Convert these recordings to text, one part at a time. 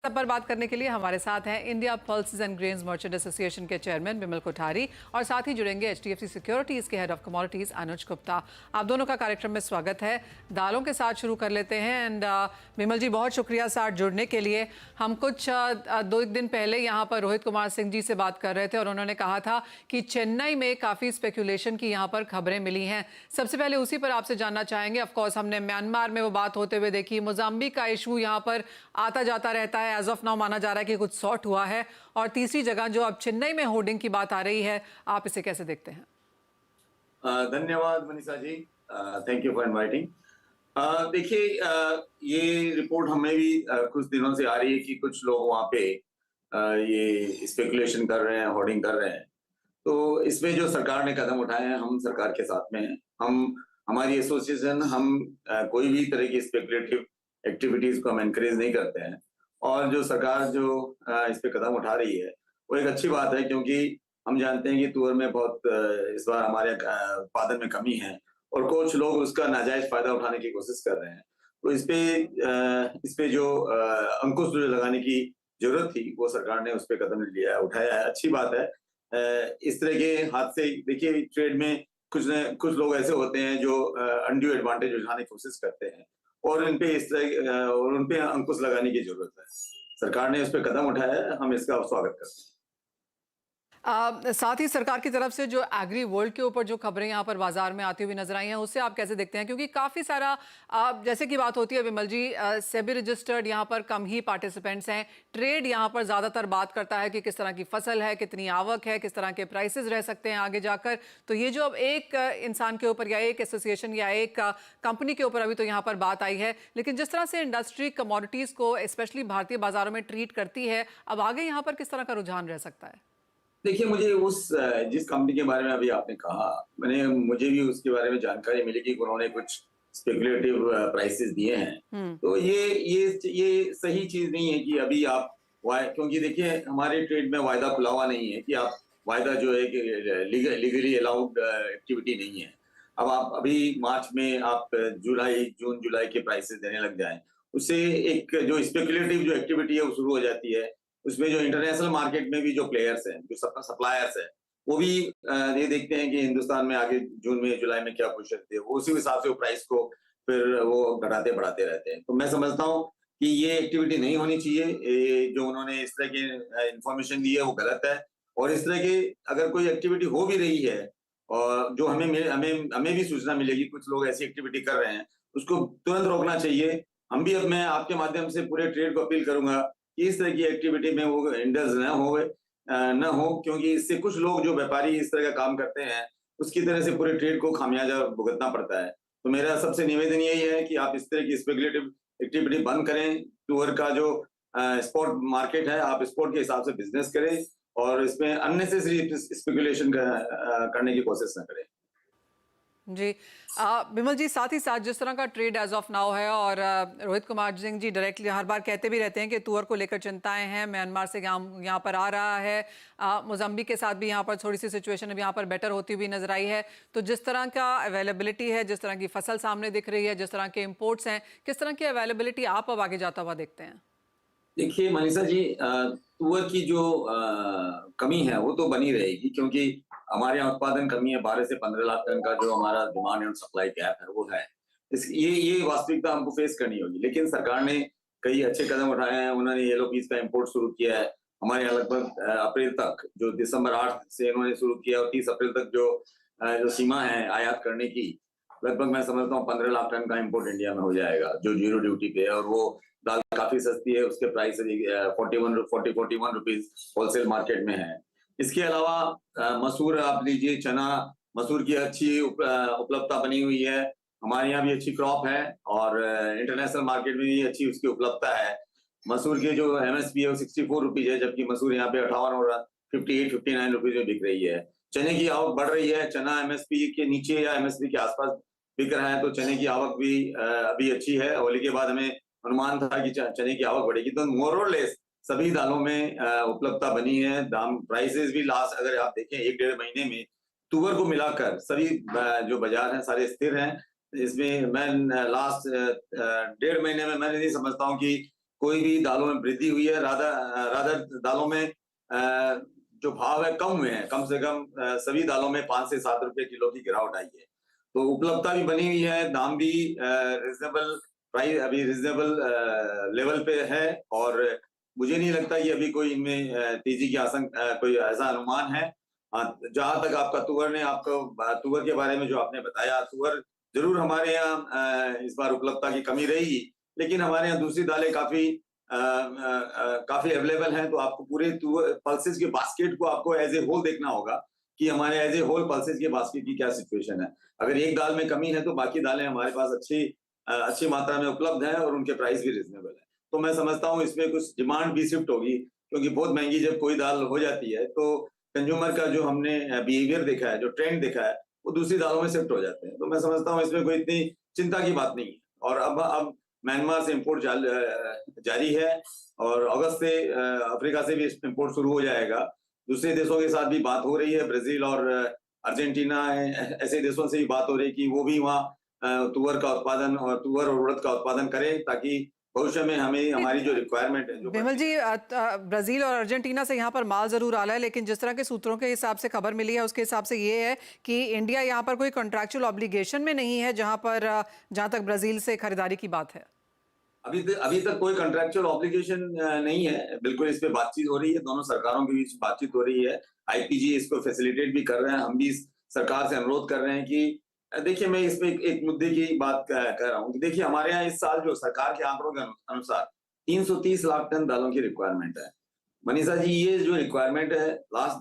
सब पर बात करने के लिए हमारे साथ हैं India pulses and grains merchant association के चेयरमैन विमल कोठारी और साथ ही जुड़ेंगे एचडीएफसी सिक्योरिटीज के हेड ऑफ कमोडिटीज अनुज गुप्ता। आप दोनों का कार्यक्रम में स्वागत है। दालों के साथ शुरू कर लेते हैं। एंड विमल जी, बहुत शुक्रिया साथ जुड़ने के लिए। हम कुछ 2 दिन पहले यहाँ पर रोहित कुमार सिंह जी से बात कर रहे थे और उन्होंने कहा था कि चेन्नई में काफ़ी स्पेकुलेशन की यहाँ पर खबरें मिली हैं। सबसे पहले उसी पर आपसे जानना चाहेंगे। ऑफकोर्स हमने म्यांमार में वो बात होते हुए देखी, मोजाम्बिक का इशू यहाँ पर आता जाता रहता है। एज ऑफ नाउ माना जा रहा है कि कुछ सॉर्ट हुआ है। और तीसरी जगह जो अब चेन्नई में होर्डिंग की बात आ रही है, आप इसे कैसे देखते हैं? धन्यवाद Manisha ji, thank you for inviting. देखिए, ये रिपोर्ट हमें भी कुछ दिनों से आ रही है कि कुछ लोग वहाँ पे ये स्पेकुलेशन कर रहे हैं, होर्डिंग कर रहे हैं। तो इसमें जो सरकार ने कदम उठाए हैं, हम सरकार के साथ में हैं। हमारी एसोसिएशन कोई भी तरह की स्पेकुलेटिव एक्टिविटीज को हम एनकरेज नहीं करते हैं। और जो सरकार जो इस पे कदम उठा रही है वो एक अच्छी बात है, क्योंकि हम जानते हैं कि तुअर में बहुत इस बार हमारे उत्पादन में कमी है और कुछ लोग उसका नाजायज फायदा उठाने की कोशिश कर रहे हैं। तो इस पे जो अंकुश जो लगाने की जरूरत थी वो सरकार ने उस पे कदम लिया है, उठाया है, अच्छी बात है। इस तरह के हादसे देखिए, ट्रेड में कुछ लोग ऐसे होते हैं जो अनड्यू एडवांटेज उठाने की कोशिश करते हैं और उन पे अंकुश लगाने की जरूरत है। सरकार ने इस पे कदम उठाया है, हम इसका स्वागत करते हैं। साथ ही सरकार की तरफ से जो एग्री वर्ल्ड के ऊपर जो खबरें यहाँ पर बाजार में आती हुई नजर आई हैं, उससे आप कैसे देखते हैं? क्योंकि काफ़ी सारा जैसे कि बात होती है विमल जी, सेबी रजिस्टर्ड यहाँ पर कम ही पार्टिसिपेंट्स हैं। ट्रेड यहाँ पर ज़्यादातर बात करता है कि किस तरह की फसल है, कितनी आवक है, किस तरह के प्राइसेस रह सकते हैं आगे जाकर। तो ये जो अब एक इंसान के ऊपर या एक एसोसिएशन या एक कंपनी के ऊपर अभी तो यहाँ पर बात आई है, लेकिन जिस तरह से इंडस्ट्री कमोडिटीज़ को स्पेशली भारतीय बाजारों में ट्रीट करती है, अब आगे यहाँ पर किस तरह का रुझान रह सकता है? देखिए, मुझे जिस कंपनी के बारे में अभी आपने कहा, मुझे भी उसके बारे में जानकारी मिली कि उन्होंने कुछ स्पेकुलेटिव प्राइसेस दिए हैं। तो ये सही चीज नहीं है कि अभी आप क्योंकि देखिए, हमारे ट्रेड में वायदा खुला हुआ नहीं है कि आप वायदा जो है कि लीगली अलाउड एक्टिविटी नहीं है। अब आप अभी मार्च में आप जून जुलाई के प्राइसेस देने लग जाएं, उससे एक जो स्पेकुलेटिव जो एक्टिविटी है वो शुरू हो जाती है। उसमें जो इंटरनेशनल मार्केट में भी जो प्लेयर्स हैं, जो सप्लायर्स हैं, वो भी ये देखते हैं कि हिंदुस्तान में आगे जून में जुलाई में क्या पोजीशन थी, वो उसी हिसाब से वो प्राइस को फिर वो घटाते बढ़ाते रहते हैं। तो मैं समझता हूँ कि ये एक्टिविटी नहीं होनी चाहिए। जो उन्होंने इस तरह की इंफॉर्मेशन दी है वो गलत है। और इस तरह की अगर कोई एक्टिविटी हो भी रही है और जो हमें भी सूचना मिलेगी कुछ लोग ऐसी एक्टिविटी कर रहे हैं, उसको तुरंत रोकना चाहिए। अब मैं आपके माध्यम से पूरे ट्रेड को अपील करूंगा कि इस तरह की एक्टिविटी में वो इंडल्ज न हो, क्योंकि इससे कुछ लोग जो व्यापारी इस तरह का काम करते हैं उसकी तरह से पूरे ट्रेड को खामियाजा भुगतना पड़ता है। तो मेरा सबसे निवेदन यही है कि आप इस तरह की स्पेकुलेटिव एक्टिविटी बंद करें। टूर का जो स्पॉट मार्केट है, आप स्पॉट के हिसाब से बिजनेस करें और इसमें अननेसेसरी स्पेकुलेशन करने की कोशिश न करें। जी, विमल जी, साथ ही साथ जिस तरह का ट्रेड एज ऑफ नाउ है और रोहित कुमार सिंह जी डायरेक्टली हर बार कहते भी रहते हैं कि तुअर को लेकर चिंताएं हैं, म्यांमार से यहाँ पर आ रहा है, मोजाम्बिक के साथ भी यहाँ पर थोड़ी सी सिचुएशन अब यहाँ पर बेटर होती हुई नजर आई है। तो जिस तरह का अवेलेबिलिटी है, जिस तरह की फसल सामने दिख रही है, जिस तरह के इम्पोर्ट्स हैं, किस तरह की अवेलेबिलिटी आप अब आगे जाता हुआ देखते हैं? देखिए मनीषा जी, तुअर की जो कमी है वो तो बनी रहेगी, क्योंकि हमारे यहाँ उत्पादन कमी है। 12 से 15 लाख टन का जो हमारा डिमांड एंड सप्लाई गैप है वो है। ये वास्तविकता हमको फेस करनी होगी। लेकिन सरकार ने कई अच्छे कदम उठाए हैं। उन्होंने येलो पीस का इम्पोर्ट शुरू किया है हमारे यहाँ लगभग अप्रैल तक, जो दिसंबर 8 से इन्होंने शुरू किया और 30 अप्रैल तक जो सीमा है आयात करने की, लगभग मैं समझता हूँ 15 लाख टन का इम्पोर्ट इंडिया में हो जाएगा जो जीरो ड्यूटी पे है। और वो दाल काफी सस्ती है, उसके प्राइस 41 रुपीज होलसेल मार्केट में है। इसके अलावा मसूर आप लीजिए, चना, मसूर की अच्छी उपलब्धता बनी हुई है। हमारे यहाँ भी अच्छी क्रॉप है और इंटरनेशनल मार्केट में भी अच्छी उसकी उपलब्धता है। मसूर की जो एमएसपी है वो 64 रुपीज है, जबकि मसूर यहाँ पे 58 और 58-59 रुपीज में बिक रही है। चने की आवक बढ़ रही है। चना एमएसपी के नीचे या एमएसपी के आसपास बिक रहा है, तो चने की आवक भी अभी अच्छी है। होली के बाद हमें अनुमान था कि चने की आवक बढ़ेगी। तो मोर और लेस सभी दालों में उपलब्धता बनी है। दाम प्राइसेस भी लास्ट अगर आप देखें 1-1.5 महीने में तुअर को मिलाकर सभी जो बाजार हैं सारे स्थिर हैं। इसमें मैं लास्ट 1.5 महीने में मैं नहीं समझता हूँ कि कोई भी दालों में वृद्धि हुई है, रादर दालों में जो भाव है कम हुए हैं, कम से कम सभी दालों में 5 से 7 रुपए किलो की गिरावट आई है। तो उपलब्धता भी बनी हुई है, दाम भी रीजनेबल प्राइस, अभी रीजनेबल लेवल पे है, और मुझे नहीं लगता कि अभी कोई इनमें तेजी की कोई ऐसा अनुमान है। जहां तक आपका तुअर के बारे में जो आपने बताया, तुअर जरूर हमारे यहाँ इस बार उपलब्धता की कमी रहेगी, लेकिन हमारे यहाँ दूसरी दालें काफी अवेलेबल हैं। तो आपको पूरे पल्सेस के बास्केट को आपको एज ए होल देखना होगा कि हमारे एज ए होल पल्सेस के बास्केट की क्या सिचुएशन है। अगर एक दाल में कमी है तो बाकी दालें हमारे पास अच्छी मात्रा में उपलब्ध है और उनके प्राइस भी रिजनेबल है। तो मैं समझता हूँ इसमें कुछ डिमांड भी शिफ्ट होगी, क्योंकि बहुत महंगी जब कोई दाल हो जाती है तो कंज्यूमर का जो हमने बिहेवियर देखा है, जो ट्रेंड देखा है, वो दूसरी दालों में शिफ्ट हो जाते हैं। तो मैं समझता हूँ इसमें कोई इतनी चिंता की बात नहीं है। और अब म्यांमार से इम्पोर्ट जारी है, और अगस्त से अफ्रीका से भी इंपोर्ट शुरू हो जाएगा। दूसरे देशों के साथ भी बात हो रही है, ब्राजील और अर्जेंटीना ऐसे देशों से भी बात हो रही है कि वो भी वहाँ तुअर का उत्पादन और तुअर और उड़द का उत्पादन करें, ताकि भविष्य में हमें हमारी जो रिक्वायरमेंट है जो बिमल जी, ब्राजील और अर्जेंटीना से यहाँ पर माल जरूर आ रहा है, लेकिन जिस तरह के सूत्रों के हिसाब से खबर मिली है उसके हिसाब से ये है कि इंडिया यहाँ पर कोई कॉन्ट्रैक्चुअल ऑब्लिगेशन में नहीं है, जहाँ तक ब्राजील से खरीदारी की बात है। अभी तक कोई कॉन्ट्रैक्चुअल ऑब्लिगेशन नहीं है। बिल्कुल इस पे बातचीत हो रही है, दोनों सरकारों के बीच बातचीत हो रही है। आईपीजी इसको फैसिलिटेट भी कर रहे हैं। हम भी सरकार से अनुरोध कर रहे हैं कि देखिए, मैं इसमें एक मुद्दे की बात कह रहा हूँ कि देखिए, हमारे यहाँ इस साल जो सरकार के आंकड़ों के अनुसार 330 लाख टन दालों की रिक्वायरमेंट है। मनीषा जी, ये जो रिक्वायरमेंट है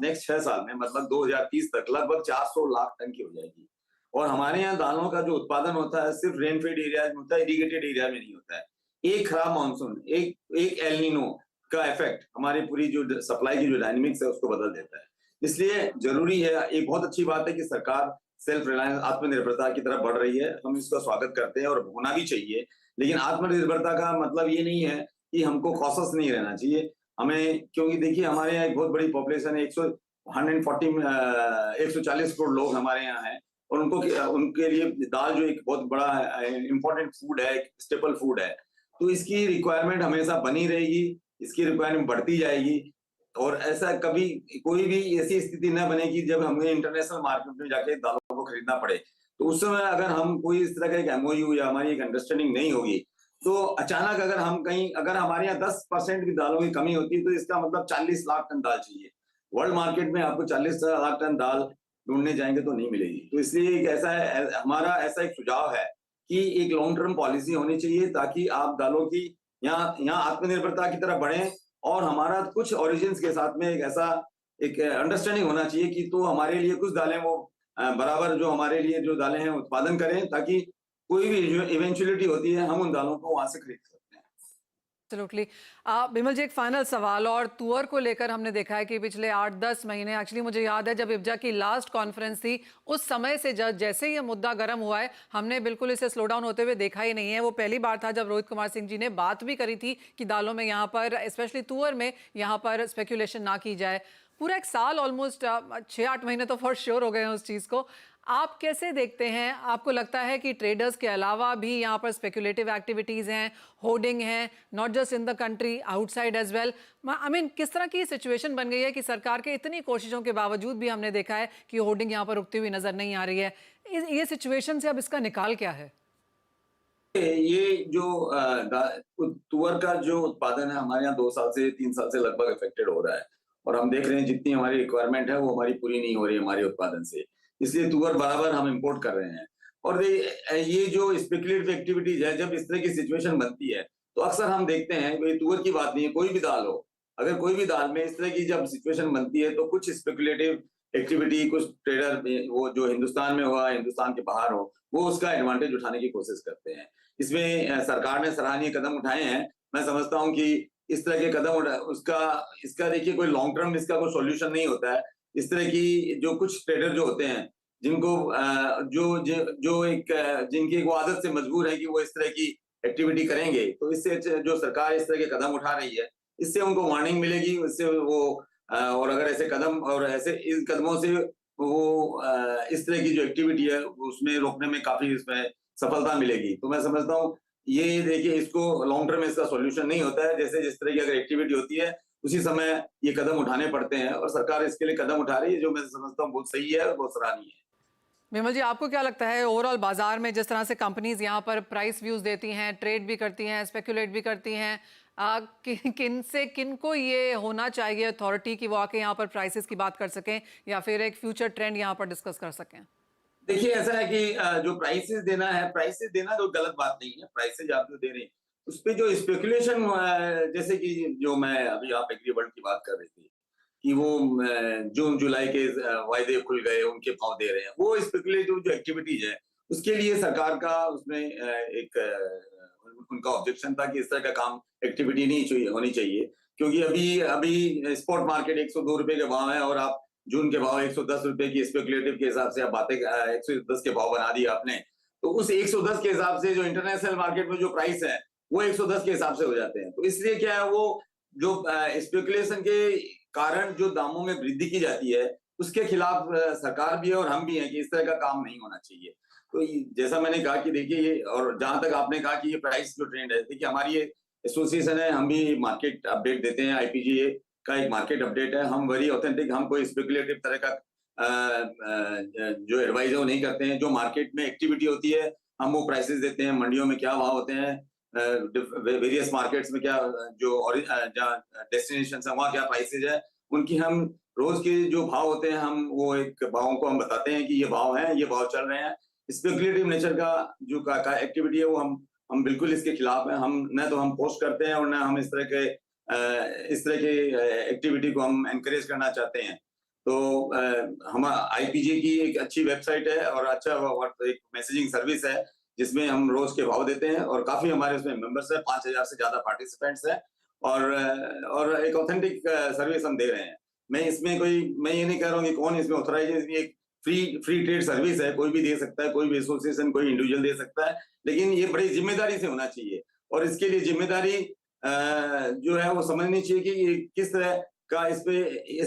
नेक्स्ट 6 साल में, मतलब 2030 तक लगभग 400 लाख टन की हो जाएगी। और हमारे यहाँ दालों का जो उत्पादन होता है सिर्फ रेनफेड एरिया में होता है, इरिगेटेड एरिया में नहीं होता है। एक खराब मानसून, एक एल नीनो का इफेक्ट हमारी पूरी जो सप्लाई की जो डायनेमिक्स है उसको बदल देता है। इसलिए जरूरी है, एक बहुत अच्छी बात है कि सरकार सेल्फ रिलायंस, आत्मनिर्भरता की तरफ बढ़ रही है। हम इसका स्वागत करते हैं और होना भी चाहिए। लेकिन आत्मनिर्भरता का मतलब ये नहीं है कि हमको कॉशस नहीं रहना चाहिए हमें, क्योंकि देखिए हमारे यहाँ एक बहुत बड़ी पॉपुलेशन है, 140 करोड़ लोग हमारे यहाँ हैं, और उनके लिए दाल जो एक बहुत बड़ा इंपॉर्टेंट फूड है, एक स्टेपल फूड है। तो इसकी रिक्वायरमेंट हमेशा बनी रहेगी, इसकी रिक्वायरमेंट बढ़ती जाएगी, और ऐसा कभी कोई भी ऐसी स्थिति न बनेगी जब हमें इंटरनेशनल मार्केट में जाके दालों को खरीदना पड़े। तो उस समय अगर हम कोई इस तरह का एक एमओयू या हमारी एक अंडरस्टैंडिंग नहीं होगी, तो अचानक अगर हमारे यहाँ 10% की दालों की कमी होती है, तो इसका मतलब 40 लाख टन दाल चाहिए। वर्ल्ड मार्केट में आपको 40 लाख टन दाल ढूंढने जाएंगे तो नहीं मिलेगी। तो इसलिए हमारा ऐसा एक सुझाव है कि एक लॉन्ग टर्म पॉलिसी होनी चाहिए, ताकि आप दालों की यहाँ आत्मनिर्भरता की तरफ बढ़े, और हमारा कुछ ओरिजिन्स के साथ में एक अंडरस्टैंडिंग होना चाहिए कि तो हमारे लिए कुछ दालें वो बराबर जो हमारे लिए जो दालें हैं उत्पादन करें, ताकि कोई भी जो इवेंचुअलिटी होती है हम उन दालों को वहां से खरीद सकते हैं। एब्सोल्युटली। बिमल जी, एक फाइनल सवाल, और तुअर को लेकर हमने देखा है कि पिछले 8-10 महीने, एक्चुअली मुझे याद है जब इब्जा की लास्ट कॉन्फ्रेंस थी, उस समय से जैसे ही ये मुद्दा गर्म हुआ है, हमने बिल्कुल इसे स्लो डाउन होते हुए देखा ही नहीं है। वो पहली बार था जब रोहित कुमार सिंह जी ने बात भी करी थी कि दालों में यहाँ पर, स्पेशली तुअर में, यहाँ पर स्पेकुलेशन ना की जाए। पूरा एक साल, ऑलमोस्ट 6-8 महीने तो फॉर श्योर हो गए हैं उस चीज़ को। आप कैसे देखते हैं? आपको लगता है कि ट्रेडर्स के अलावा भी यहाँ पर स्पेकुलेटिव एक्टिविटीज़ हैं, होर्डिंग हैं, not just in the country, outside as well? I mean, किस तरह की सिचुएशन बन गई है कि सरकार के इतनी कोशिशों के बावजूद भी हमने देखा है कि होर्डिंग यहाँ पर रुकती हुई नजर नहीं आ रही है। ये सिचुएशन से अब इसका निकाल क्या है? ये जो तुअर का जो उत्पादन है हमारे यहाँ 2 साल से 3 साल से लगभग अफेक्टेड हो रहा है, और हम देख रहे हैं जितनी हमारी रिक्वायरमेंट है वो हमारी पूरी नहीं हो रही है हमारे उत्पादन से। इसलिए तुअर बराबर हम इंपोर्ट कर रहे हैं। और ये जो स्पेकुलेटिव एक्टिविटीज है, जब इस तरह की सिचुएशन बनती है तो अक्सर हम देखते हैं, ये तुअर की बात नहीं है, कोई भी दाल हो, अगर कोई भी दाल में इस तरह की जब सिचुएशन बनती है तो कुछ स्पेकुलेटिव एक्टिविटी, कुछ ट्रेडर वो जो हिंदुस्तान में हुआ, हिंदुस्तान के बाहर हो, वो उसका एडवांटेज उठाने की कोशिश करते हैं। इसमें सरकार ने सराहनीय कदम उठाए हैं। मैं समझता हूँ कि इस तरह के कदम इसका देखिए कोई लॉन्ग टर्म इसका कोई सॉल्यूशन नहीं होता है। इस तरह की जो कुछ ट्रेडर जो होते हैं, जिनको जिनकी वो आदत से मजबूर है कि वो इस तरह की एक्टिविटी करेंगे, तो इससे जो सरकार इस तरह के कदम उठा रही है, इससे उनको वार्निंग मिलेगी, इससे वो और अगर ऐसे कदम और ऐसे इन कदमों से वो इस तरह की जो एक्टिविटी है उसमें रोकने में काफी इसमें सफलता मिलेगी। तो मैं समझता हूँ ये देखिए इसको लॉन्ग टर्म में इसका सॉल्यूशन नहीं होता है। जैसे जिस तरह की अगर एक्टिविटी होती है, उसी समय ये कदम उठाने पड़ते हैं और सरकार इसके लिए कदम उठा रही है, जो मैं समझता हूँ बहुत सही है और बहुत सराहनीय है। विमल जी, आपको क्या लगता है ओवरऑल बाजार में जिस तरह से कंपनीज यहाँ पर प्राइस व्यूज देती हैं, ट्रेड भी करती हैं, स्पेकुलेट भी करती हैं, किन से किन को ये होना चाहिए अथॉरिटी की वो आके यहाँ पर प्राइसेस की बात कर सकें या फिर एक फ्यूचर ट्रेंड यहाँ पर डिस्कस कर सकें? देखिए ऐसा है कि जो प्राइसेस देना तो गलत बात नहीं है। प्राइसेस आप जो दे रहे हैं, उसपे जो स्पेकुलेशन जैसे कि जो मैं अभी आप एग्रीवर्ल्ड की बात कर रहे थे, कि वो जून जुलाई के वायदे खुल गए, उनके भाव दे रहे हैं। वो स्पेकुलेटिव जो एक्टिविटीज है, उसके लिए सरकार का उसमें एक उनका ऑब्जेक्शन था कि इस तरह का काम एक्टिविटी नहीं चाहिए होनी चाहिए। क्योंकि अभी अभी स्पॉट मार्केट 102 रुपए के भाव है और आप जून के भाव 110 रुपए की स्पेकुलेटिव के हिसाब से आप बातें 110 के भाव बना दिए आपने। तो उस 110 के हिसाब से जो इंटरनेशनल मार्केट में जो प्राइस है, वो 110 के हिसाब से हो जाते हैं। तो इसलिए क्या है वो जो स्पेकुलेशन के कारण जो दामों में वृद्धि की जाती है, उसके खिलाफ सरकार भी है और हम भी हैं कि इस तरह का काम नहीं होना चाहिए। तो जैसा मैंने कहा कि देखिए ये, और जहां तक आपने कहा कि ये प्राइस जो ट्रेंड है, देखिए हमारी ये एसोसिएशन है, हम भी मार्केट अपडेट देते हैं। आईपीजीए का एक मार्केट अपडेट है। हम वेरी ऑथेंटिक, हम कोई स्पेकुलेटिव तरह का जो एडवाइस है वो नहीं करते हैं। जो मार्केट में एक्टिविटी होती है, हम वो प्राइसेस देते हैं। मंडियों में क्या भाव होते हैं, वेरियस मार्केट्स में क्या जो जहाँ डेस्टिनेशन है वहाँ क्या प्राइसेज है, उनकी हम रोज के जो भाव होते हैं, हम वो एक भावों को हम बताते हैं कि ये भाव है, ये भाव चल रहे हैं। स्पेकुलेटिव नेचर का जो का एक्टिविटी है वो हम बिल्कुल इसके खिलाफ हैं। हम न तो हम पोस्ट करते हैं और न हम इस तरह के एक्टिविटी को हम एनकरेज करना चाहते हैं। तो हम आईपीजी की एक अच्छी वेबसाइट है और अच्छा एक मैसेजिंग सर्विस है, जिसमें हम रोज के भाव देते हैं और काफी हमारे उसमें मेंबर्स है, 5000 से ज्यादा पार्टिसिपेंट्स हैं और एक ऑथेंटिक सर्विस हम दे रहे हैं। मैं ये नहीं कह रहा हूँ कि कौन इसमें ऑथराइज है। ये फ्री ट्रेड सर्विस है, कोई भी दे सकता है, कोई भी एसोसिएशन, कोई इंडिविजुअल दे सकता है, लेकिन ये बड़ी जिम्मेदारी से होना चाहिए। और इसके लिए जिम्मेदारी जो है वो समझनी चाहिए कि ये किस तरह का इस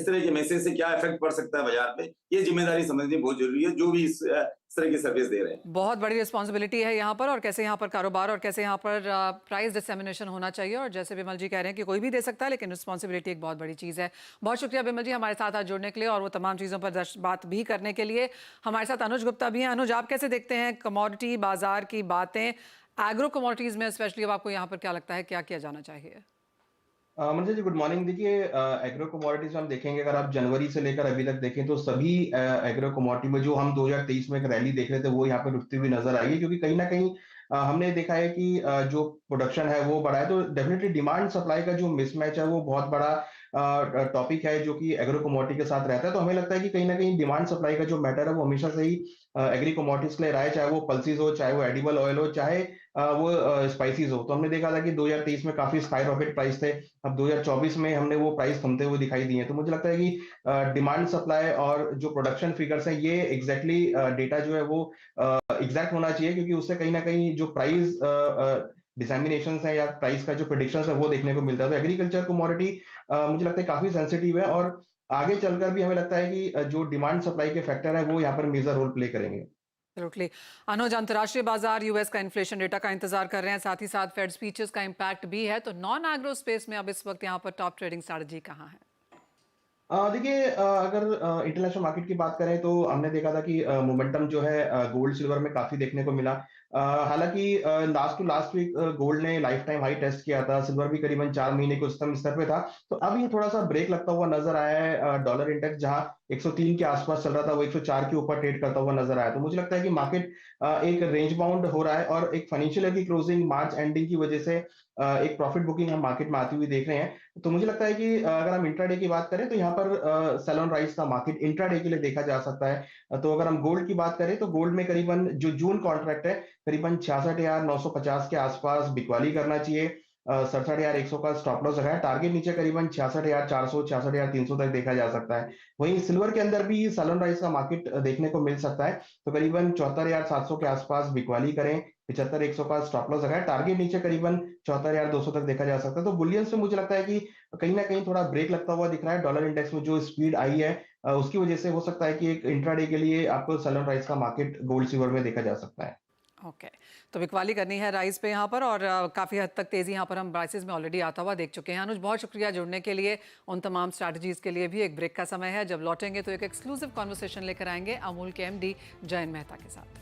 तरह के मैसेज से क्या इफेक्ट पड़ सकता है बाजार पे। ये जिम्मेदारी समझनी बहुत जरूरी है, जो भी इस तरह की सर्विस दे रहे हैं। बहुत बड़ी रिस्पॉन्सिबिलिटी है यहाँ पर, और कैसे यहाँ पर कारोबार और कैसे यहाँ पर प्राइस डिसेमिनेशन होना चाहिए। और जैसे विमल जी कह रहे हैं कि कोई भी दे सकता है, लेकिन रिस्पॉन्सिबिलिटी एक बहुत बड़ी चीज़ है। बहुत शुक्रिया विमल जी हमारे साथ आज जुड़ने के लिए और वो तमाम चीज़ों पर बात भी करने के लिए। हमारे साथ अनुज गुप्ता भी हैं। अनुज, आप कैसे देखते हैं कमोडिटी बाजार की बातें, एग्रो कमोडिटीज़ में स्पेशली? अब आपको यहाँ पर क्या लगता है क्या किया जाना चाहिए? Manoj ji good morning. देखिए एग्रो कमोडिटीज हम देखेंगे, अगर आप जनवरी से लेकर अभी तक देखें तो सभी एग्रो कमोडिटी में जो हम 2023 में एक रैली देख रहे थे वो यहाँ पे रुकती हुई नजर आई है, क्योंकि कहीं ना कहीं हमने देखा है कि जो प्रोडक्शन है वो बढ़ा है, तो डेफिनेटली डिमांड सप्लाई का जो मिसमैच है वो बहुत बड़ा टॉपिक है जो कि एग्रो कमोडिटी के साथ रहता है। तो हमें लगता है कि कहीं ना कहीं डिमांड सप्लाई का जो मैटर है वो हमेशा से ही एग्री कमोडिटीज के लिए रहा है, चाहे वो पल्सीज हो, चाहे वो एडिबल ऑयल हो, चाहे वो स्पाइसीज हो। तो हमने देखा था कि 2023 में काफी स्काई रॉकेट प्राइस थे, अब 2024 में हमने वो प्राइस थमते हुए दिखाई दिए। तो मुझे लगता है कि डिमांड सप्लाई और जो प्रोडक्शन फिगर्स है ये एग्जैक्टली डेटा जो है वो एग्जैक्ट होना चाहिए, क्योंकि उससे कहीं ना कहीं जो प्राइस डिसैमिनेशन है या प्राइस का जो प्रेडिक्शन है वो देखने को मिलता है। तो एग्रीकल्चर कमोडिटी मुझे लगता है काफी सेंसिटिव है और आगे चलकर भी हमें लगता है कि जो डिमांड सप्लाई के फैक्टर है वो यहाँ पर मेजर रोल प्ले करेंगे। एब्सोल्युटली। अनुज, अंतर्राष्ट्रीय बाजार यूएस का इन्फ्लेशन डेटा का इंतजार कर रहे हैं, साथ ही साथ फेड स्पीचेस का इम्पैक्ट भी है। तो नॉन एग्रो स्पेस में अब इस वक्त यहाँ पर टॉप ट्रेडिंग स्ट्रैटेजी कहाँ है? देखिए अगर इंटरनेशनल मार्केट की बात करें तो हमने देखा था कि मोमेंटम जो है गोल्ड सिल्वर में काफी देखने को मिला। हालांकि last to last week gold ने लाइफ टाइम हाई टेस्ट किया था, सिल्वर भी करीबन 4 महीने के उच्चतम स्तर पे था। तो अब ये थोड़ा सा ब्रेक लगता हुआ नजर आया है। डॉलर इंडेक्स जहां 103 के आसपास चल रहा था वो 104 के ऊपर ट्रेड करता हुआ नजर आया। तो मुझे लगता है कि मार्केट एक रेंज बाउंड हो रहा है और एक फाइनेंशियल ईयर की क्लोजिंग मार्च एंडिंग की वजह से एक प्रॉफिट बुकिंग हम मार्केट में आती हुई देख रहे हैं। तो मुझे लगता है कि अगर हम इंट्राडे की बात करें तो यहाँ पर सेल ऑन राइज का मार्केट इंट्राडे के लिए देखा जा सकता है। तो अगर हम गोल्ड की बात करें तो गोल्ड में करीबन जो जून कॉन्ट्रैक्ट है करीबन 66,950 के आसपास बिकवाली करना चाहिए। 67,100 का स्टॉप लॉस रखा है। टारगेट नीचे करीबन 66,400 66,300 तक देखा जा सकता है। वहीं सिल्वर के अंदर भी सैलून राइस का मार्केट देखने को मिल सकता है। तो करीबन 74,700 के आसपास बिकवाली करें, 75,100 का स्टॉप लॉस रखा है। टारगेट नीचे करीबन 74,200 तक देखा जा सकता है। तो बुलियंस में मुझे लगता है कि कहीं ना कहीं थोड़ा ब्रेक लगता हुआ दिख रहा है। डॉलर इंडेक्स में जो स्पीड आई है उसकी वजह से हो सकता है कि एक इंट्राडे के लिए आपको सैलून राइस का मार्केट गोल्ड सिल्वर में देखा जा सकता है। ओके, तो बिकवाली करनी है राइस पे यहाँ पर, और काफ़ी हद तक तेज़ी यहाँ पर हम प्राइसेस में ऑलरेडी आता हुआ देख चुके हैं। अनुज, बहुत शुक्रिया जुड़ने के लिए। उन तमाम स्ट्रैटेजीज़ के लिए भी एक ब्रेक का समय है। जब लौटेंगे तो एक एक्सक्लूसिव कॉन्वर्सेशन लेकर आएंगे अमूल के MD जयंत मेहता के साथ।